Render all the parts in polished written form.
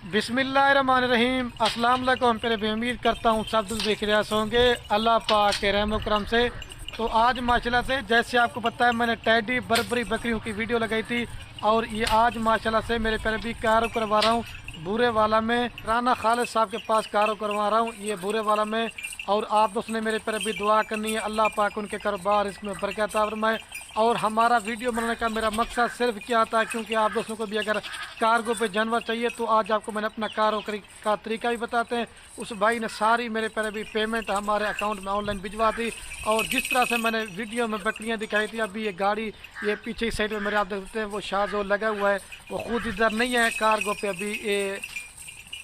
बिस्मिल्लाहिर्रहमानिर्रहीम। अस्सलाम वालेकुम। पहले भी उम्मीद करता हूँ सब दुख बेखियास होंगे अल्लाह पाक के रहम करम से। तो आज माशाल्लाह से जैसे आपको पता है मैंने टैडी बर्बरी बकरियों की वीडियो लगाई थी और ये आज माशाल्लाह से मेरे पहले भी कार करवा रहा हूँ बूरे वाला में। राना खालिद साहब के पास कार करवा रहा हूँ ये बूरे वाला में। और आप दोस्तों ने मेरे पर भी दुआ करनी है अल्लाह पाक उनके कारोबार इसमें बरकत फरमाए। और हमारा वीडियो बनाने का मेरा मकसद सिर्फ क्या था, क्योंकि आप दोस्तों को भी अगर कार्गो पे जानवर चाहिए तो आज आपको मैंने अपना कारो का तरीका भी बताते हैं। उस भाई ने सारी मेरे पर भी पेमेंट हमारे अकाउंट में ऑनलाइन भिजवा दी। और जिस तरह से मैंने वीडियो में बकरियां दिखाई थी, अभी ये गाड़ी ये पीछे की साइड में मेरे आप देखते हैं वो शाहजो लगा हुआ है, वो खुद इधर नहीं है कार्गो पे, अभी ये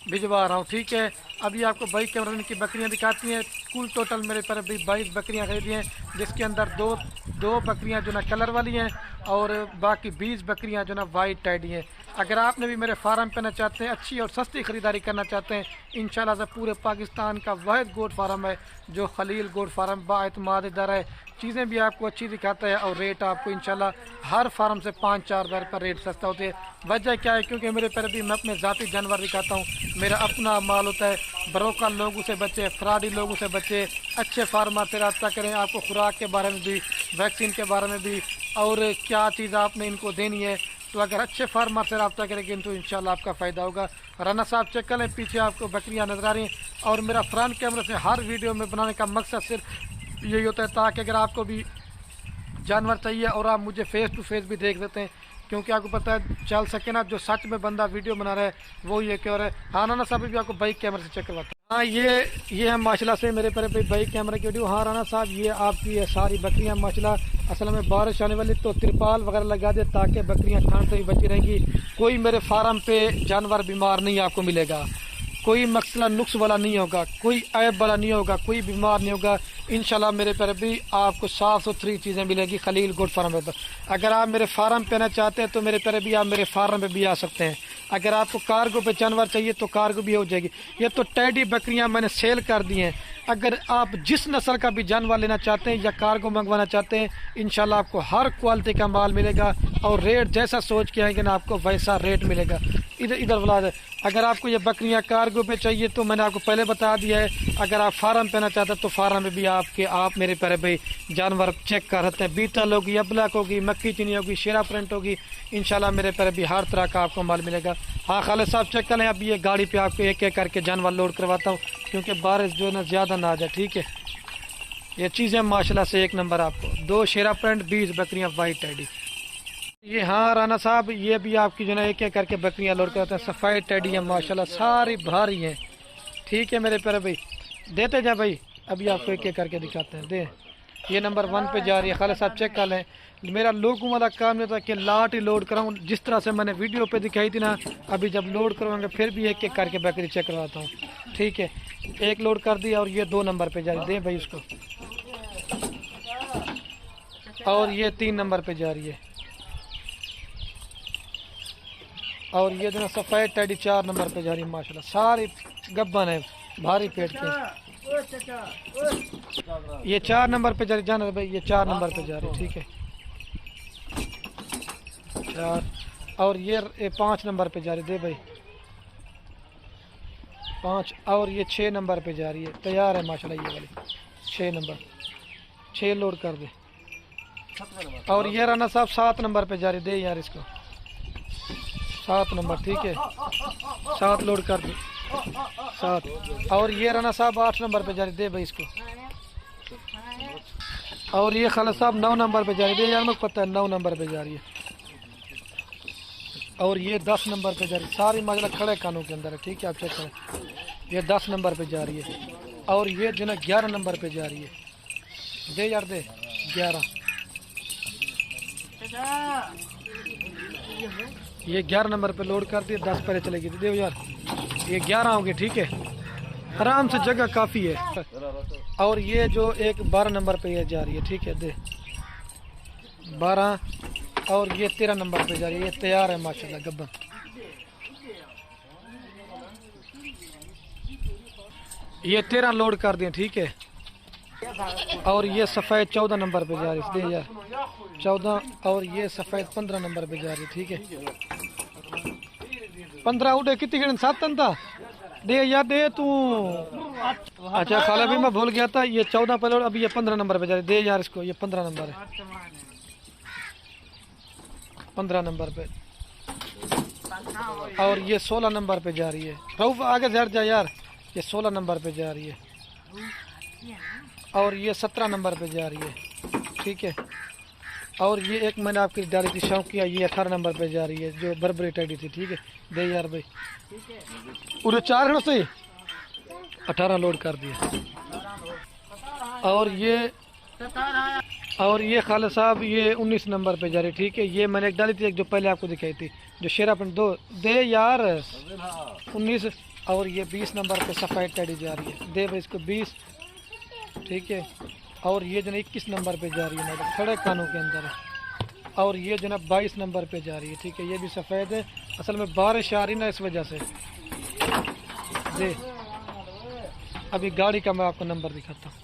भिजवा रहा हूँ। ठीक है, अभी आपको बाइक कैमरे की बकरियां दिखाती हैं। कुल टोटल मेरे पर अभी 22 बकरियां खरीदी हैं, जिसके अंदर दो बकरियां जो ना कलर वाली हैं और बाकी 20 बकरियां जो ना वाइट टैडी हैं। अगर आपने भी मेरे फार्म पे आना चाहते हैं, अच्छी और सस्ती ख़रीदारी करना चाहते हैं, इंशाल्लाह से पूरे पाकिस्तान का वाहिद गोट फार्म है जो खलील गोट फार्म बाएतमाद इधर है। चीज़ें भी आपको अच्छी दिखाता है और रेट आपको इंशाल्लाह हर फार्म से 5-4 हज़ार का रेट सस्ता होता है। वजह क्या है, क्योंकि मेरे पर भी मैं अपने ज़ाती जानवर दिखाता हूँ, मेरा अपना माल होता है। ब्रोकर लोगों से बचे, फ्रॉडी लोगों से बचे, अच्छे फार्मर से रब्ता करें। आपको खुराक के बारे में भी, वैक्सीन के बारे में भी और क्या चीज़ आपने इनको देनी है, तो अगर अच्छे फार्मर से रब्ता करेंगे तो इंशाल्लाह आपका फ़ायदा होगा। राना साहब चेक करें, पीछे आपको बकरियां नजर आ रही हैं। और मेरा फ्रंट कैमरे से हर वीडियो में बनाने का मकसद सिर्फ यही होता है ताकि अगर आपको भी जानवर चाहिए और आप मुझे फेस टू फेस भी देख लेते हैं, क्योंकि आपको पता है चल सके ना, जो सच में बंदा वीडियो बना रहा है वो ये क्यों रहा है। हाँ राना साहब भी आपको बाइक कैमरे से चेक करवाता है। हाँ ये है माशाल्लाह से मेरे पर बाइक कैमरे की वीडियो। हाँ राना साहब ये आपकी ये सारी बकरियां माशाल्लाह, असल में बारिश आने वाली तो तिरपाल वगैरह लगा दे ताकि बकरियां ठंड से भी बची रहेंगी। कोई मेरे फार्म पे जानवर बीमार नहीं आपको मिलेगा, कोई मसला नुक्स वाला नहीं होगा, कोई ऐब वाला नहीं होगा, कोई बीमार नहीं होगा। इंशाल्लाह मेरे पर भी आपको साफ़ सुथरी चीज़ें मिलेगी खलील गोट फार्म पर। अगर आप मेरे फार्म पे आना चाहते हैं तो मेरे पर भी आप मेरे फार्म पे भी आ सकते हैं। अगर आपको कार्गो पे जानवर चाहिए तो कार्गो भी हो जाएगी। ये तो टैडी बकरियां मैंने सेल कर दी हैं। अगर आप जिस नस्ल का भी जानवर लेना चाहते हैं या कार्गो मंगवाना चाहते हैं, इंशाल्लाह आपको हर क्वालिटी का माल मिलेगा और रेट जैसा सोच के आएंगे ना आपको वैसा रेट मिलेगा। इधर वाला अगर आपको ये बकरियां कार्गो पे चाहिए तो मैंने आपको पहले बता दिया है। अगर आप फार्म पे आना चाहते हैं तो फार्म में भी आप मेरे पर भाई जानवर चेक कर सकते हैं। बीटल होगी, अबलक होगी, मक्की चीनी होगी, शेरा प्रिंट होगी, इंशाल्लाह मेरे पर भी हर तरह का आपको माल मिलेगा। हाँ खालिद साहब चेक करें, अभी ये गाड़ी पे आपको एक एक करके जानवर लोड करवाता हूँ, क्योंकि बारिश जो है ना ज़्यादा ना आ जाए। ठीक है, ये चीज़ें माशाल्लाह से एक नंबर। आपको 2 शेरा प्रिंट, 20 बकरियाँ वाइट टैडी। ये हाँ राना साहब ये भी आपकी जो है एक एक करके बकरियां लोड करते हैं। सफ़ेद टैडी है माशाल्लाह, सारी भारी हैं। ठीक है मेरे प्यारे भाई, देते जाए भाई, अभी आपको एक एक करके दिखाते हैं। दे ये नंबर 1 पे जा रही है। खालिद साहब चेक कर लें, मेरा लोगों वाला काम नहीं था कि लाट ही लोड कराऊँ, जिस तरह से मैंने वीडियो पे दिखाई थी ना, अभी जब लोड करवाएंगे फिर भी एक एक करके बकरी चेक करवाता हूँ। ठीक है, एक लोड कर दी और ये 2 नंबर पे जा रही है। दे भाई उसको, और ये 3 नंबर पे जा रही है। और ये जो सफ़ेद टैडी 4 नंबर पे जा रही है माशाल्लाह, सारी गब्बन है, भारी पेट के। ये 4 नंबर पे जा रही, जाना भाई ये 4 नंबर पे जा रही है। ठीक है 4, और ये 5 नंबर पे जा रही। दे भाई 5, और ये 6 नंबर पे जा रही है। तैयार है माशाल्लाह ये वाली 6 नंबर, 6 लोड कर दे। और ये राना साहब 7 नंबर पे जा रही। दे यार इसको 7 नंबर। ठीक है 7 लोड कर दे, 7। और ये राना साहब 8 नंबर पे जा रही। दे भाई इसको। और ये खालिद साहब 9 नंबर पे जा रही। दे यार मुझे पता है 9 नंबर पे जा रही है। और ये 10 नंबर पे जा रही, सारी माशाल्लाह खड़े कानों के अंदर है। ठीक है आप चेक करें, ये 10 नंबर पे जा रही है। और ये जो ना 11 नंबर पे जा रही है। दे यार दे 11, ये 11 नंबर पे लोड कर दिए, 10 पहले चलेगी। दे यार ये 11 होंगे। ठीक है आराम से, जगह काफ़ी है। और ये जो एक 12 नंबर पे ये जा रही है। ठीक है दे 12, और ये 13 नंबर पे जा रही है। ये तैयार है माशाल्लाह गब्बन। ये 13 लोड कर दिए। ठीक है, और ये सफ़ेद 14 नंबर पे जा रही है। दे यार 14, और ये सफ़ेद 15 नंबर पे जा रही है। ठीक है 15 उड़े कितनी गिन 7 टन था। दे या दे तू। अच्छा खाला भी मैं भूल गया था, ये 14 पहले, अभी ये 15 नंबर पे जा रही। दे यार इसको, ये 15 नंबर है, 15 नंबर पे। और ये 16 नंबर पे जा रही है। रऊफ आगे झड़ जा यार, ये 16 नंबर पे जा रही है। और ये 17 नंबर पे जा रही है, ठीक है। और ये एक मैंने आपकी डाली थी शौकिया, ये 18 नंबर पे जा रही है, जो बरबरी टेडी थी, ठीक है। दे यार भाई, पूरे 4 घंटों से 18 लोड कर दिए। और ये खालिद साहब ये 19 नंबर पे जा रही है, ठीक है। ये मैंने एक डाली थी, एक जो पहले आपको दिखाई थी, जो शेरापन 2। दे यार 19। और ये 20 नंबर पे सफ़ेद टेडी जा रही है। दे भाई इसको 20, ठीक है। और ये जो 21 नंबर पे जा रही है, मतलब खड़े कानों के अंदर है। और ये जो 22 नंबर पे जा रही है, ठीक है। ये भी सफ़ेद है, असल में बारिश आ रही ना इस वजह से। दे अभी गाड़ी का मैं आपको नंबर दिखाता हूँ।